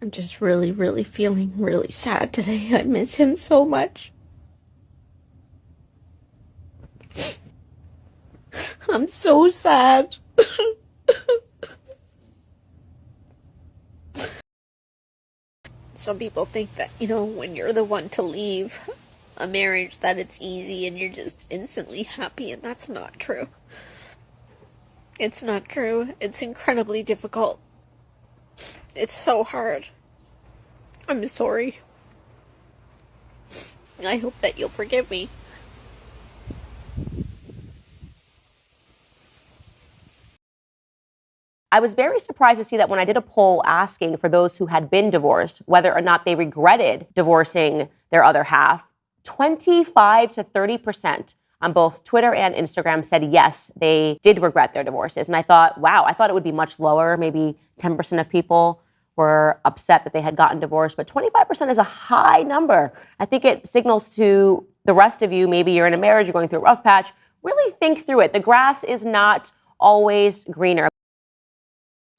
I'm just really, really feeling really sad today. I miss him so much. I'm so sad. Some people think that, when you're the one to leave a marriage, that it's easy and you're just instantly happy, and that's not true. It's not true. It's incredibly difficult. It's so hard. I'm sorry. I hope that you'll forgive me. I was very surprised to see that when I did a poll asking for those who had been divorced whether or not they regretted divorcing their other half, 25 to 30% on both Twitter and Instagram said yes, they did regret their divorces. And I thought, wow, I thought it would be much lower. Maybe 10% of people were upset that they had gotten divorced, but 25% is a high number. I think it signals to the rest of you, maybe you're in a marriage, you're going through a rough patch, really think through it. The grass is not always greener.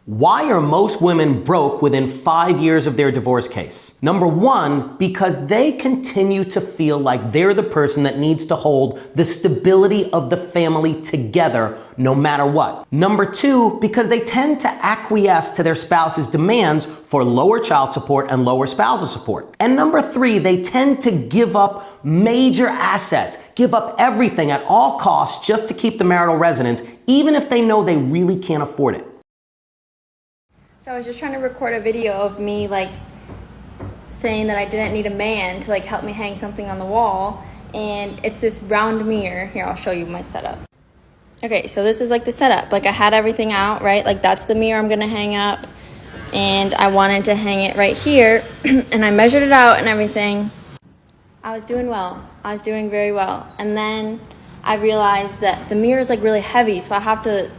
Why are most women broke within 5 years of their divorce case? Number one, because they continue to feel like they're the person that needs to hold the stability of the family together no matter what. Number two, because they tend to acquiesce to their spouse's demands for lower child support and lower spousal support. And number three, they tend to give up major assets, give up everything at all costs just to keep the marital residence, even if they know they really can't afford it. So I was just trying to record a video of me saying that I didn't need a man to help me hang something on the wall, and it's this round mirror. Here, I'll show you my setup. Okay, so this is the setup. I had everything out, right? That's the mirror I'm gonna hang up, and I wanted to hang it right here, and I measured it out and everything. I was doing well. I was doing very well, and then I realized that the mirror is really heavy, so I have to,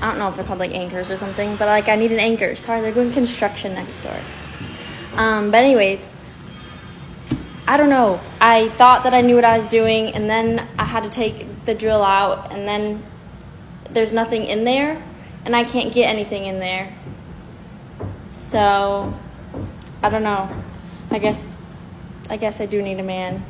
I don't know if they're called anchors or something, but I need an anchor. Sorry, they're doing construction next door. But anyways, I don't know. I thought that I knew what I was doing, and then I had to take the drill out, and then there's nothing in there, and I can't get anything in there. So, I don't know. I guess I do need a man.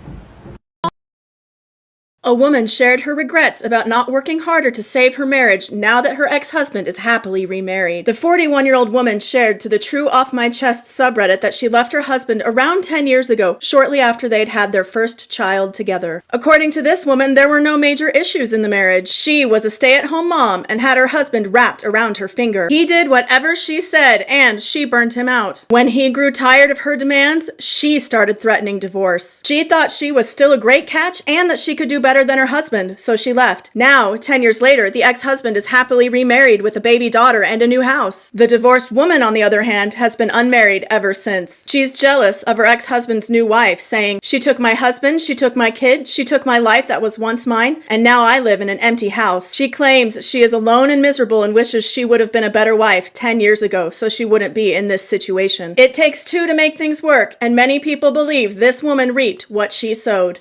A woman shared her regrets about not working harder to save her marriage now that her ex-husband is happily remarried. The 41-year-old woman shared to the True Off My Chest subreddit that she left her husband around 10 years ago, shortly after they'd had their first child together. According to this woman, there were no major issues in the marriage. She was a stay-at-home mom and had her husband wrapped around her finger. He did whatever she said, and she burnt him out. When he grew tired of her demands, she started threatening divorce. She thought she was still a great catch and that she could do better than her husband, so she left. Now, 10 years later, the ex-husband is happily remarried with a baby daughter and a new house. The divorced woman, on the other hand, has been unmarried ever since. She's jealous of her ex-husband's new wife, saying, "She took my husband, she took my kid, she took my life that was once mine, and now I live in an empty house." She claims she is alone and miserable and wishes she would have been a better wife 10 years ago so she wouldn't be in this situation. It takes two to make things work, and many people believe this woman reaped what she sowed.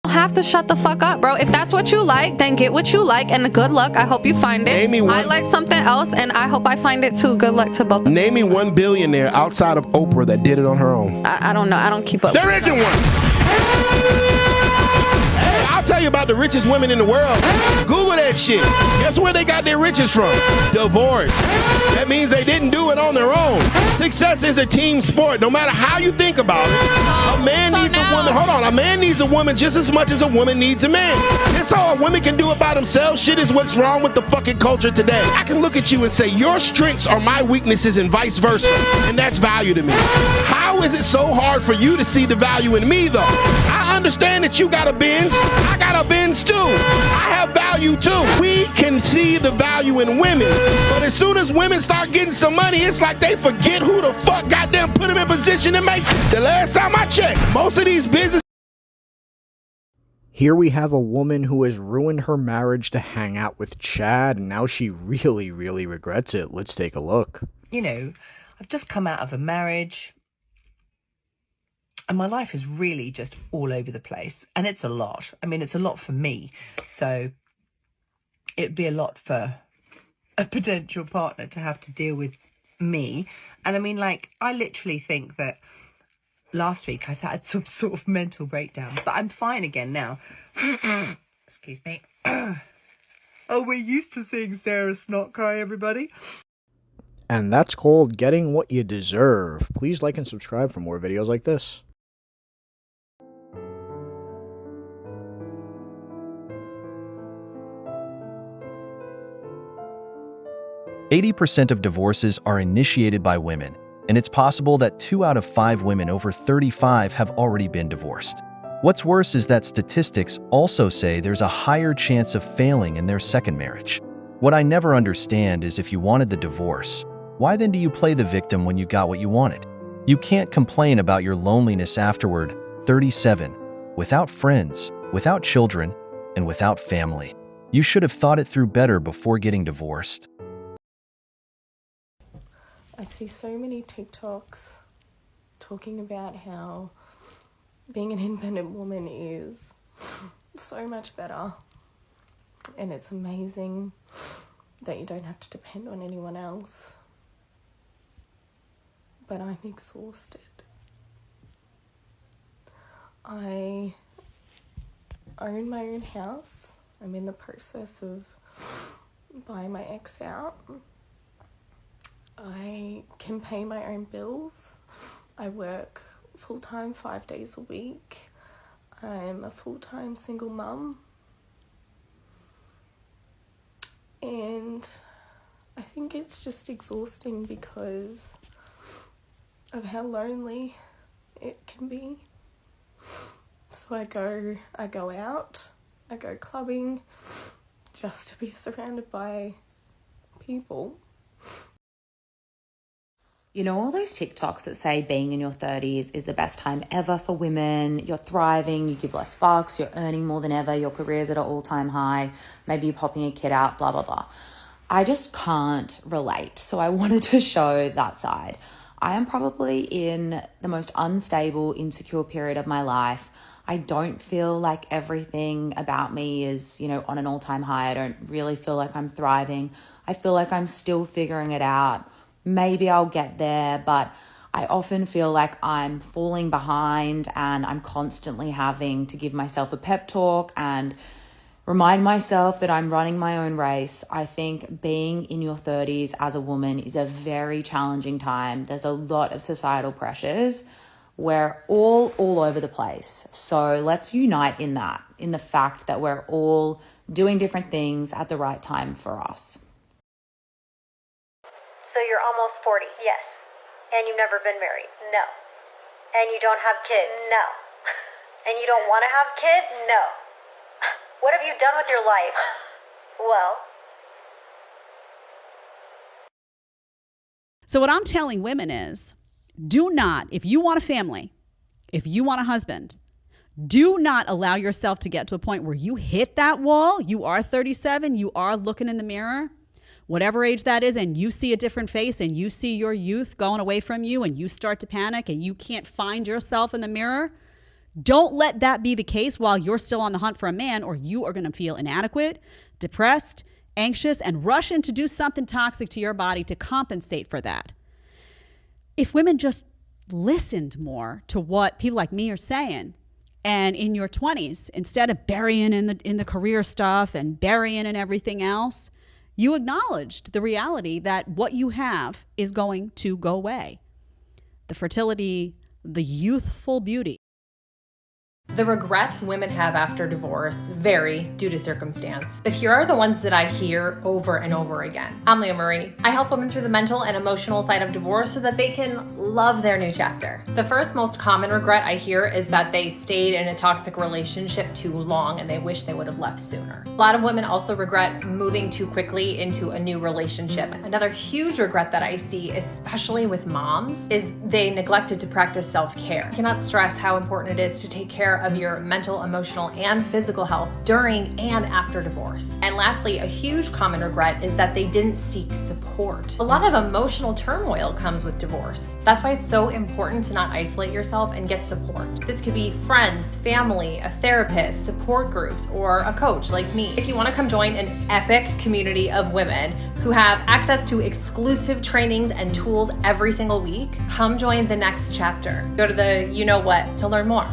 Have to shut the fuck up, bro. If that's what you like, then get what you like, and good luck. I hope you find it. I like something else, and I hope I find it too. Good luck to both. Name me one billionaire outside of Oprah that did it on her own. I don't know. I don't keep up. There isn't one. Hey, I'll tell you about the richest women in the world. Google that shit. Guess where they got their riches from? Divorce. That means they didn't do it on their own. Success is a team sport, no matter how you think about it. A man needs a woman. Hold on. A man needs a woman just as much as a woman needs a man. It's all a woman can do it by themselves. Shit is what's wrong with the fucking culture today. I can look at you and say, your strengths are my weaknesses and vice versa. And that's value to me. How is it so hard for you to see the value in me, though? I understand that you got a Benz. I got a Benz, too. I have value, too. We can see the value in women. But as soon as women start getting some money, it's like they forget who the fuck goddamn put them in position to make it. The last time I checked, most of these business. Here we have a woman who has ruined her marriage to hang out with Chad, and now she really, really regrets it. Let's take a look. You know, I've just come out of a marriage, and my life is really just all over the place, and it's a lot. I mean, it's a lot for me, so it'd be a lot for a potential partner to have to deal with me. And I mean, like, I literally think that last week I've had some sort of mental breakdown, but I'm fine again now. Excuse me. Oh, we're used to seeing Sarah Snot cry, everybody. And that's called getting what you deserve. Please like and subscribe for more videos like this. %80 of divorces are initiated by women, and it's possible that 2 out of 5 women over 35 have already been divorced. What's worse is that statistics also say there's a higher chance of failing in their second marriage. What I never understand is if you wanted the divorce, why then do you play the victim when you got what you wanted? You can't complain about your loneliness afterward, 37, without friends, without children, and without family. You should have thought it through better before getting divorced. I see so many TikToks talking about how being an independent woman is so much better, and it's amazing that you don't have to depend on anyone else. But I'm exhausted. I own my own house. I'm in the process of buying my ex out. I can pay my own bills. I work full-time 5 days a week. I'm a full-time single mum. And I think it's just exhausting because of how lonely it can be. So I go out, I go clubbing just to be surrounded by people. You know, all those TikToks that say being in your 30s is the best time ever for women. You're thriving, you give less fucks, you're earning more than ever, your career's at an all-time high, maybe you're popping a kid out, blah, blah, blah. I just can't relate. So I wanted to show that side. I am probably in the most unstable, insecure period of my life. I don't feel like everything about me is, you know, on an all-time high. I don't really feel like I'm thriving. I feel like I'm still figuring it out. Maybe I'll get there, but I often feel like I'm falling behind and I'm constantly having to give myself a pep talk and remind myself that I'm running my own race. I think being in your 30s as a woman is a very challenging time. There's a lot of societal pressures. We're all over the place. So let's unite in that, in the fact that we're all doing different things at the right time for us. So you're almost 40, yes. And you've never been married? No. And you don't have kids? No. And you don't want to have kids? No. What have you done with your life? Well. So what I'm telling women is, do not, if you want a family, if you want a husband, do not allow yourself to get to a point where you hit that wall. You are 37, you are looking in the mirror, whatever age that is, and you see a different face and you see your youth going away from you and you start to panic and you can't find yourself in the mirror. Don't let that be the case while you're still on the hunt for a man, or you are going to feel inadequate, depressed, anxious, and rush in to do something toxic to your body to compensate for that. If women just listened more to what people like me are saying, and in your 20s, instead of burying in the career stuff and burying in everything else, you acknowledged the reality that what you have is going to go away. The fertility, the youthful beauty. The regrets women have after divorce vary due to circumstance, but here are the ones that I hear over and over again. I'm Leah Marie. I help women through the mental and emotional side of divorce so that they can love their new chapter. The first most common regret I hear is that they stayed in a toxic relationship too long and they wish they would have left sooner. A lot of women also regret moving too quickly into a new relationship. Another huge regret that I see, especially with moms, is they neglected to practice self-care. I cannot stress how important it is to take care of your mental, emotional, and physical health during and after divorce. And lastly, a huge common regret is that they didn't seek support. A lot of emotional turmoil comes with divorce. That's why it's so important to not isolate yourself and get support. This could be friends, family, a therapist, support groups, or a coach like me. If you want to come join an epic community of women who have access to exclusive trainings and tools every single week, come join the next chapter. Go to the you know what to learn more.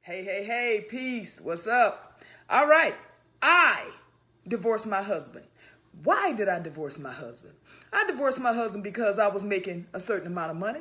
Hey, peace. What's up? All right. I divorced my husband. Why did I divorce my husband? I divorced my husband because I was making a certain amount of money.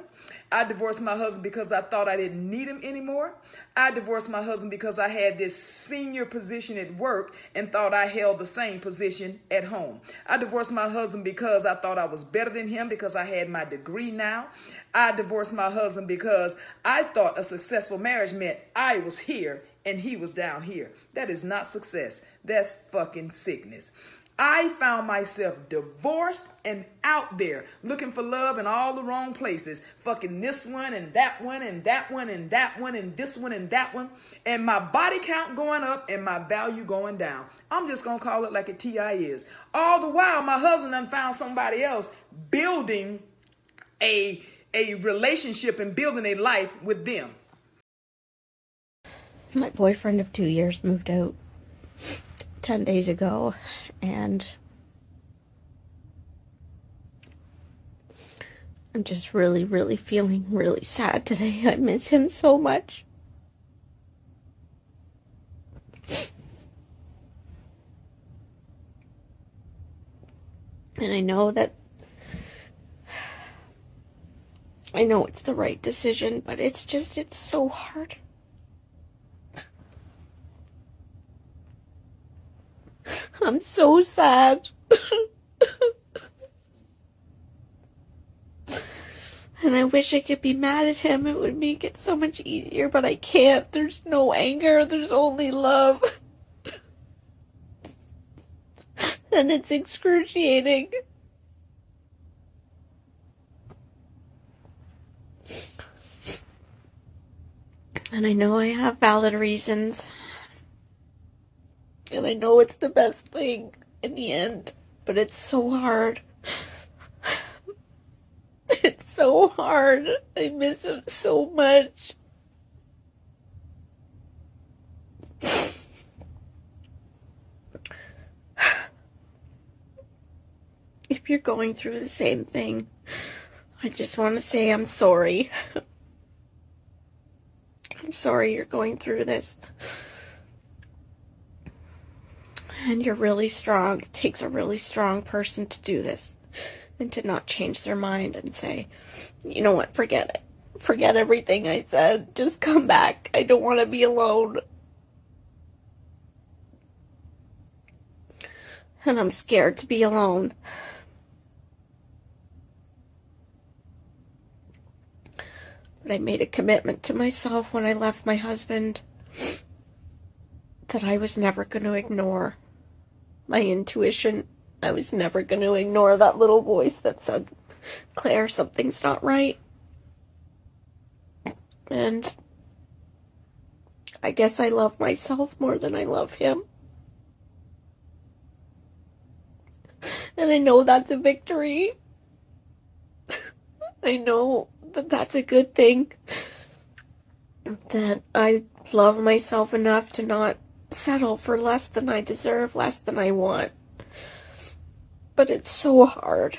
I divorced my husband because I thought I didn't need him anymore. I divorced my husband because I had this senior position at work and thought I held the same position at home. I divorced my husband because I thought I was better than him because I had my degree now. I divorced my husband because I thought a successful marriage meant I was here and he was down here. That is not success. That's fucking sickness. I found myself divorced and out there looking for love in all the wrong places. Fucking this one and that one and that one and that one and this one and that one. And my body count going up and my value going down. I'm just going to call it like a TI is. All the while, my husband done found somebody else building a relationship and building a life with them. My boyfriend of 2 years moved out 10 days ago, and I'm just really feeling really sad today. I miss him so much. And I know it's the right decision, but it's so hard. I'm so sad. And I wish I could be mad at him. It would make it so much easier, but I can't. There's no anger. There's only love. And it's excruciating. And I know I have valid reasons. And I know it's the best thing in the end, but it's so hard. It's so hard. I miss him so much. If you're going through the same thing, I just want to say I'm sorry. I'm sorry you're going through this. And you're really strong. It takes a really strong person to do this. And to not change their mind and say, you know what, forget it. Forget everything I said. Just come back. I don't want to be alone. And I'm scared to be alone. But I made a commitment to myself when I left my husband that I was never going to ignore my intuition. I was never going to ignore that little voice that said, Claire, something's not right. And I guess I love myself more than I love him. And I know that's a victory. I know that that's a good thing. That I love myself enough to not settle for less than I deserve, less than I want. But it's so hard.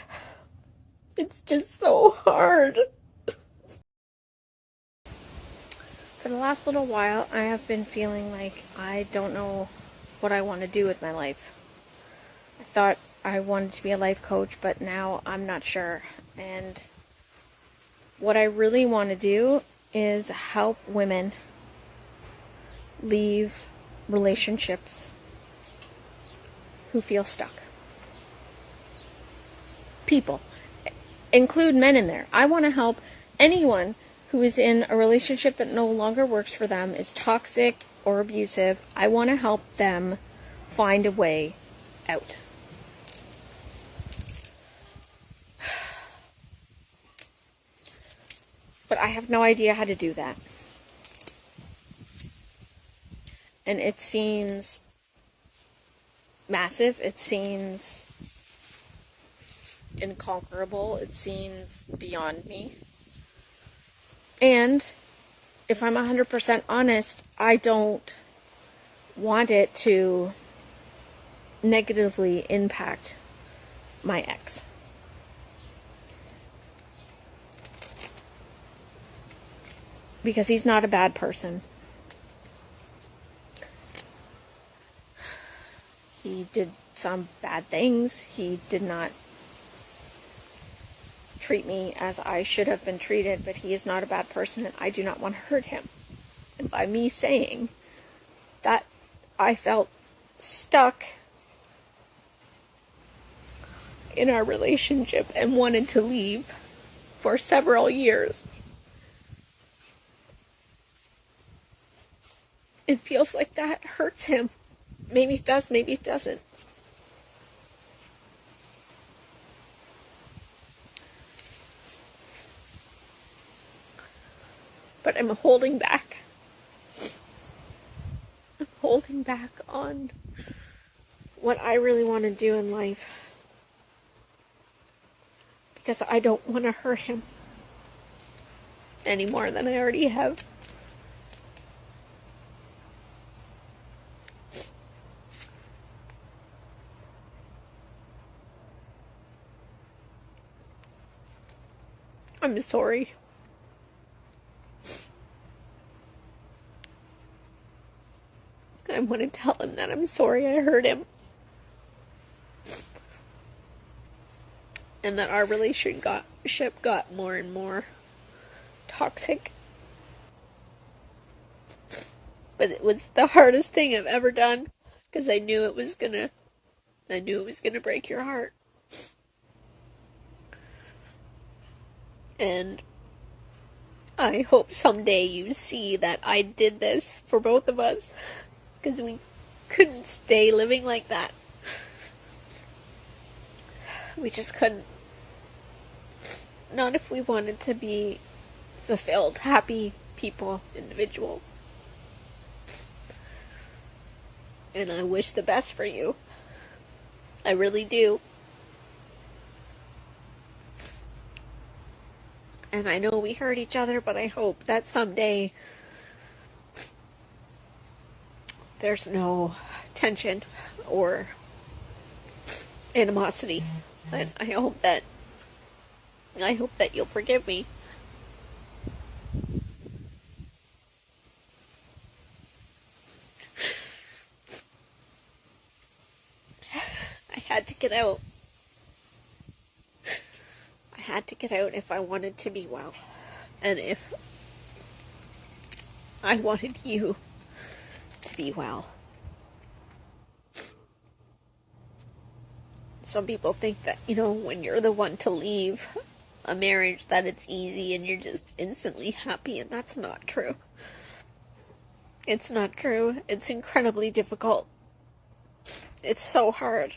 It's just so hard. For the last little while, I have been feeling like I don't know what I want to do with my life. I thought I wanted to be a life coach, but now I'm not sure. And what I really want to do is help women leave relationships who feel stuck. People. Include men in there. I want to help anyone who is in a relationship that no longer works for them, is toxic or abusive. I want to help them find a way out. But I have no idea how to do that. And it seems massive. It seems inconquerable. It seems beyond me. And if I'm 100% honest, I don't want it to negatively impact my ex. Because he's not a bad person. He did some bad things. He did not treat me as I should have been treated, but he is not a bad person, and I do not want to hurt him. And by me saying that, I felt stuck in our relationship and wanted to leave for several years. It feels like that hurts him. Maybe it does, maybe it doesn't. But I'm holding back. I'm holding back on what I really want to do in life. Because I don't want to hurt him any more than I already have. I'm sorry. I want to tell him that I'm sorry I hurt him. And that our relationship got more and more toxic. But it was the hardest thing I've ever done, because I knew it was gonna break your heart. And I hope someday you see that I did this for both of us, because we couldn't stay living like that. We just couldn't. Not if we wanted to be fulfilled, happy people, individuals. And I wish the best for you. I really do. And I know we hurt each other, but I hope that someday there's no tension or animosity. And I hope that you'll forgive me. I had to get out. I had to get out if I wanted to be well. And if I wanted you to be well. Some people think that, when you're the one to leave a marriage, that it's easy and you're just instantly happy, and that's not true. It's not true. It's incredibly difficult. It's so hard.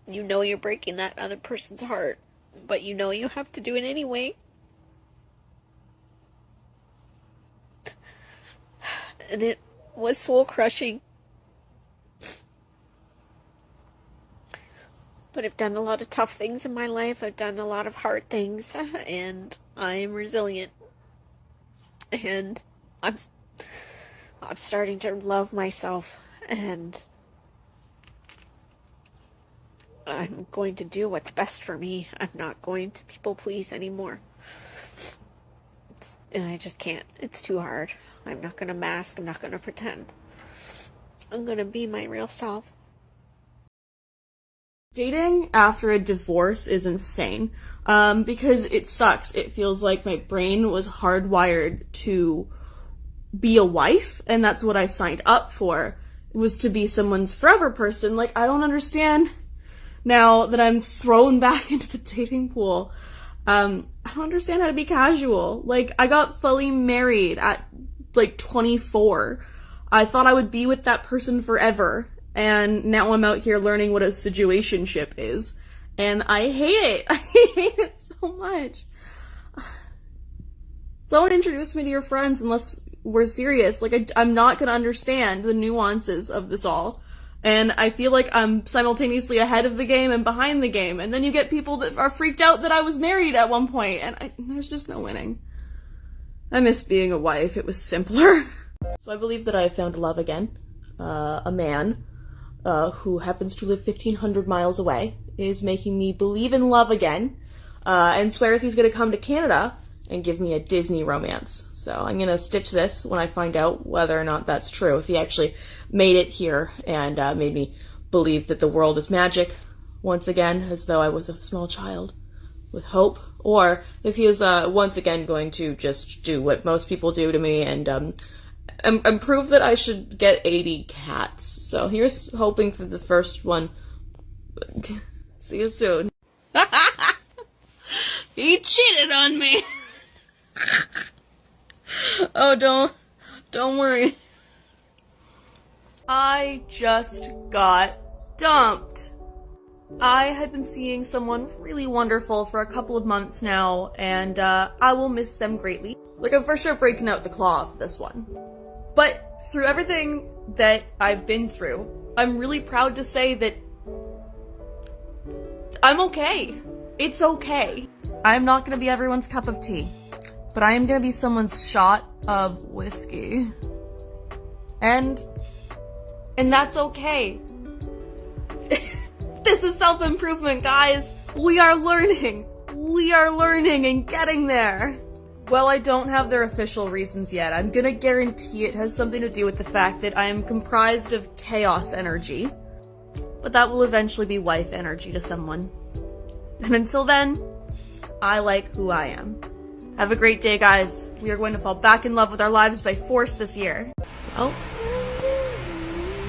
You're breaking that other person's heart, but you have to do it anyway. And it was soul crushing. But I've done a lot of tough things in my life. I've done a lot of hard things, and I'm resilient. And I'm starting to love myself, and I'm going to do what's best for me. I'm not going to people please anymore. I just can't. It's too hard. I'm not going to mask. I'm not going to pretend. I'm going to be my real self. Dating after a divorce is insane, because it sucks. It feels like my brain was hardwired to be a wife, and that's what I signed up for, was to be someone's forever person. Like, I don't understand now that I'm thrown back into the dating pool. I don't understand how to be casual. Like, I got fully married at, 24. I thought I would be with that person forever. And now I'm out here learning what a situationship is. And I hate it. I hate it so much. Don't introduce me to your friends unless we're serious. Like, I'm not gonna understand the nuances of this all. And I feel like I'm simultaneously ahead of the game and behind the game. And then you get people that are freaked out that I was married at one point, and there's just no winning. I miss being a wife. It was simpler. So I believe that I have found love again. A man who happens to live 1,500 miles away is making me believe in love again, and swears he's gonna come to Canada and give me a Disney romance. So I'm gonna stitch this when I find out whether or not that's true. If he actually made it here and made me believe that the world is magic once again, as though I was a small child with hope, or if he is once again going to just do what most people do to me and prove that I should get 80 cats. So here's hoping for the first one. See you soon. He cheated on me. Oh, don't worry. I just got dumped. I had been seeing someone really wonderful for a couple of months now, and I will miss them greatly. Like, I'm for sure breaking out the claw for this one. But through everything that I've been through, I'm really proud to say that I'm okay. It's okay. I'm not gonna be everyone's cup of tea, but I am gonna be someone's shot of whiskey. And that's okay. This is self-improvement, guys. We are learning. We are learning and getting there. Well, I don't have their official reasons yet. I'm gonna guarantee it has something to do with the fact that I am comprised of chaos energy. But that will eventually be wife energy to someone. And until then, I like who I am. Have a great day, guys. We are going to fall back in love with our lives by force this year. Well,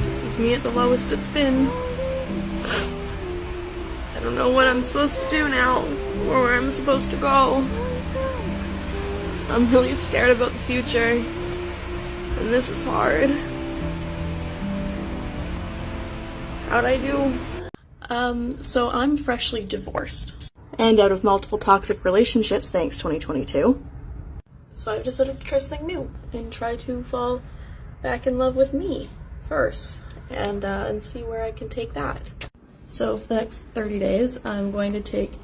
this is me at the lowest it's been. I don't know what I'm supposed to do now, or where I'm supposed to go. I'm really scared about the future, and this is hard. How'd I do? So I'm freshly divorced, and out of multiple toxic relationships, thanks 2022. So I've decided to try something new, and try to fall back in love with me first, and see where I can take that. So for the next 30 days, I'm going to take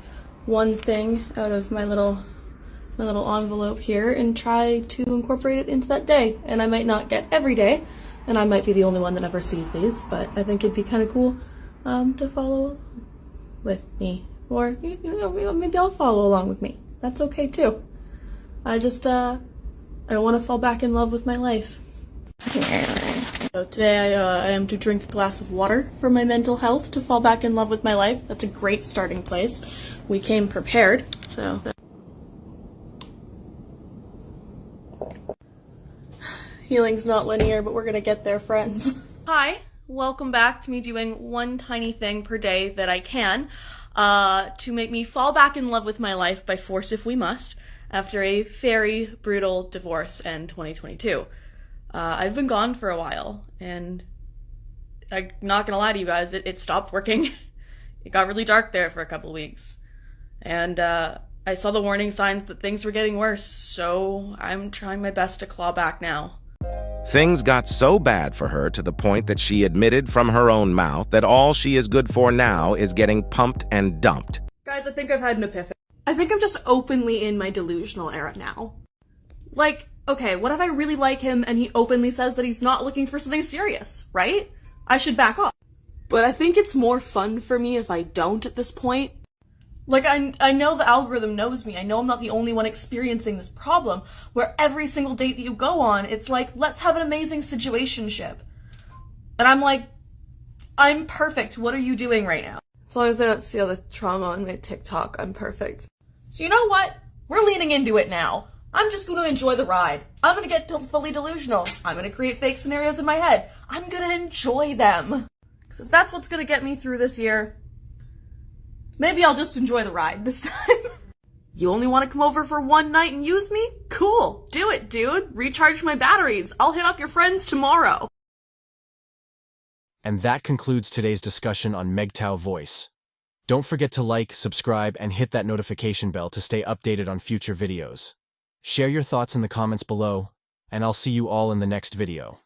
one thing out of my little envelope here and try to incorporate it into that day. And I might not get every day, and I might be the only one that ever sees these, but I think it'd be kind of cool to follow with me. Or, you know, maybe I'll follow along with me. That's okay too. I just, I want to fall back in love with my life. So today I am to drink a glass of water for my mental health to fall back in love with my life. That's a great starting place. We came prepared, so. Healing's not linear, but we're gonna get there, friends. Hi, welcome back to me doing one tiny thing per day that I can to make me fall back in love with my life by force if we must, after a very brutal divorce in 2022. I've been gone for a while, and I'm not gonna lie to you guys, it stopped working. It got really dark there for a couple weeks. And I saw the warning signs that things were getting worse, so I'm trying my best to claw back now. Things got so bad for her to the point that she admitted from her own mouth that all she is good for now is getting pumped and dumped. Guys, I think I've had an epiphany. I think I'm just openly in my delusional era now. Like, okay, what if I really like him and he openly says that he's not looking for something serious, right? I should back off. But I think it's more fun for me if I don't at this point. Like, I know the algorithm knows me. I know I'm not the only one experiencing this problem, where every single date that you go on, it's like, let's have an amazing situationship. And I'm like, I'm perfect. What are you doing right now? As long as I don't see all the trauma on my TikTok, I'm perfect. So you know what? We're leaning into it now. I'm just going to enjoy the ride. I'm going to get fully delusional. I'm going to create fake scenarios in my head. I'm going to enjoy them. Because if that's what's going to get me through this year, maybe I'll just enjoy the ride this time. You only want to come over for one night and use me? Cool. Do it, dude. Recharge my batteries. I'll hit up your friends tomorrow. And that concludes today's discussion on MGTOW voice. Don't forget to like, subscribe, and hit that notification bell to stay updated on future videos. Share your thoughts in the comments below, and I'll see you all in the next video.